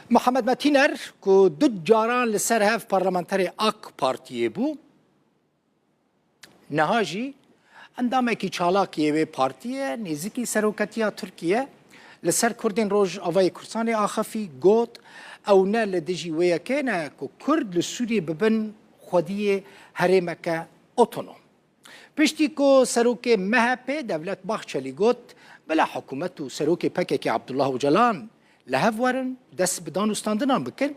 محمد متینر که دو جاران لسر هف پارلمانتری اک پارتیه بو نهاجی اندامه کی چالاکیه و پارتیه نزدیکی سروکتیا ترکیه لسر کردین روز آوای کردستان آخفی گوت او نه لدجی ویا که نه که کرد لسوری ببن خودی هرمکه اتونوم پشتی که سروک مهپه دولت باخچلی گوت بلا حکومت و سروک پکه عبدالله و جلان لهف ورن دست بدان استاندنان بکن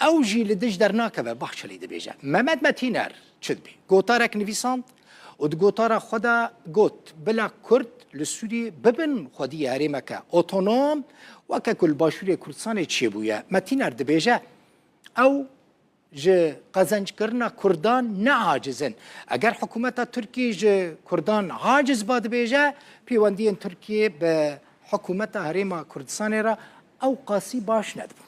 او جی لدج در ناکه باخچلی دبیجه محمد متینر چد بی گوتارک نویساند و دو گوتارا خدا گوت بلا کرد لسوری ببن خودی هرمکه اتونوم و که کل باشوری کردستان چی بویا متینر دبیجه او جه قزنج کرنا کردان نه عاجزن اگر حکومت ترکیه جه کردان عاجز باد بیجه پیوندین ترکیه به حکومت هرم کردستان را او قاسی باش ندبو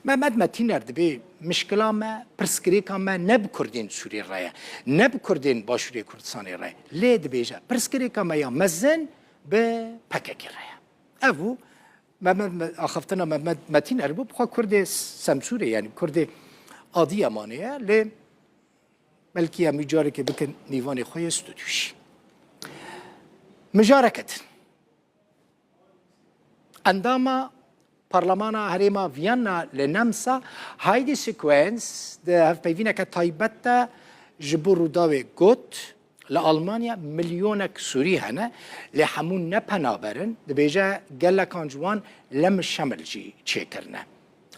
محمد متینر دبی مشکل ما پرسکریک ما نب کردین سوری رای نب کردین باشوری کردستان رای لید بیجه پرسکریک ما یا مزن به پکک رای او محمد آخفتنا محمد متینر بو بخوا کرد سمسوره یعنی کرد عادی امانه لی بلکه میجاره که بکن نیوان خوی استودیوشی مجارکت انداما پارلمان هریما ویانا لنمسا هایدی سیکوینس ده هف پیوینه که تایبت جبور داوی گوت لألمانیا ملیونک سوری هنه لحمون نپنابرن ده بیجا گلکان جوان لم شمل جی چه کرنه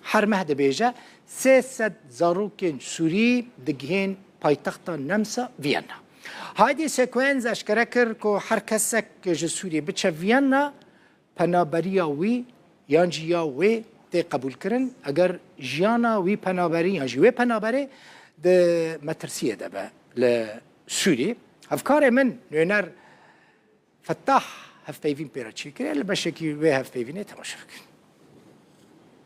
هر مهد بیجا 300 زاروکین سوری دگهین پایتخت نمسا ویانا هایدی سیکوینز اشکره کر که هر کسک جه سوری بچه ویانا پنابریا وی یانجیا وی ده قبول کرن اگر جیانا وی پنابری یانجی وی پنابری ده مترسیه ده به لسوری افکار من نوینر فتح هف پیوین پیرا چی کره لبشکی وی هف پیوینه تماشا کن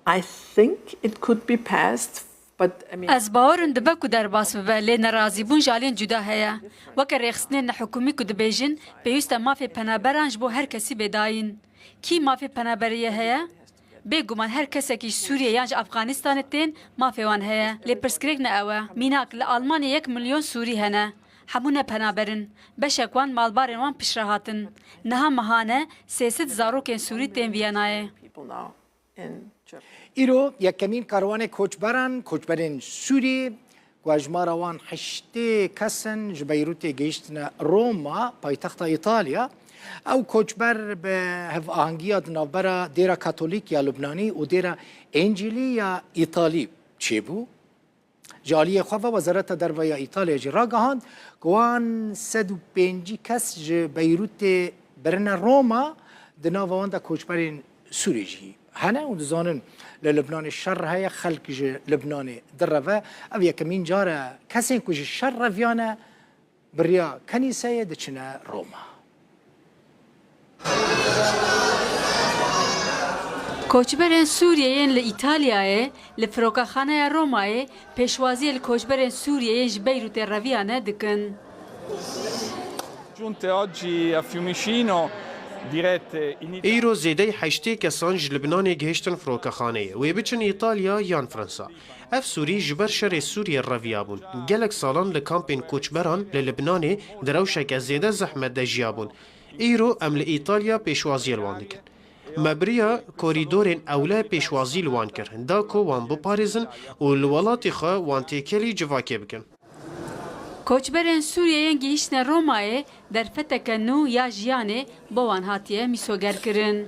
I think it could be passed, but I mean. از باورن دبه کو در باس به لی نرازی بون جالین جدا هیا وکر رخصنین حکومی کو دبیجن پیوسته مافی پنابرانج بو هر کسی بداین کی مافی پنابریه هیا بگومان هر کسی که سوریه یانج افغانستان تین مافی وان هیا لی پرسکریک نه اوه میناک لآلمانی 1 میلیون سوری هنه همونه پنابرن بشکوان مالبارن وان پشرهاتن نها مهانه 300 زاروکین سوری تین ویانایه ایرو یک کمین کاروان کوچبران سوری گواجماروان 8 کسن جبیروت گیشتن روما پایتخت ایتالیا او کوچبر به هف آهنگیات نوبرا دیرا کاتولیک یا لبنانی و دیرا انجیلی یا ایتالی چی بو؟ جالی خواه وزارت درویا ایتالیا جرا گهاند گوان 105 کس جبیروت برن روما دناوان دا کوچبران سوری جی هنه و دزانن للبنان شر هيا خلق لبنان درفه او يكمين جاره كسين كوج شر فيانا بريا كنيسه دچنا روما کوچبران سوریه ل ایتالیای ل فروکخانه رومای پیشوازی ل کوچبران سوریه ج بیروت رویانه دکن giunte oggi a Fiumicino ایرو زیده 8 کسان ج لبنان گهشتن فروکخانه و بچن ایتالیا یان فرانسا اف سوری جبر شر سوریه رویابون گلک سالان لکامپین کوچبران للبنان دروشک زیده زحمت دجیابون ایرو ام لایتالیا پیشوازی الوان دکن مبریا کوریدورین اوله پیشوازی الوان کر دا کو وان بپارزن و الولات خو وان تیکلی جواکه بکن کوچبران سوریه گیشتن رومای در فتک نو یا جیانه بوان هاتیه میسوگر کرن.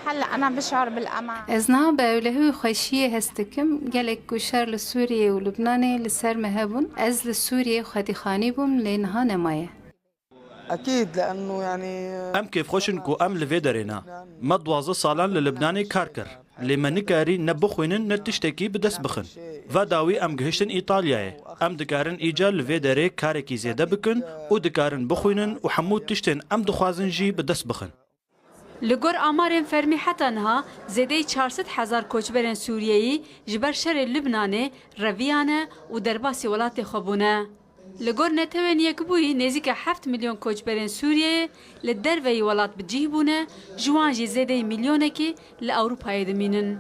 هلا أنا بشعر بالأمان. إذنا بأوله خوشية هستكم جالك كشر لسوريا ولبنان لسر مهبون أز لسوريا خدي خانيبهم لينها نماية. أكيد لأنه يعني أم كيف خوشن كو أم لفيدرينا مدوازة صالان للبناني كاركر لما نكاري نبخوينن نتشتكي بدس بخن فداوي أم جهشتن إيطاليا أم دكارن إيجا لفيدري كاركي زيادة بكن ودكارن بخوينن وحمود تشتن أم دخوازن جي بدس بخن لگور آمارن فرمی حتی نها زیده 400,000 کوچبران سوریه‌ای جبر شر لبنان رویانه و درباسی ولات خوبونه. لگور نتوان یک بوی نزدیک 7 میلیون کوچبران سوریه لدروی ولات بجیبونه جوان زیده میلیونه که لأوروپای دمینن.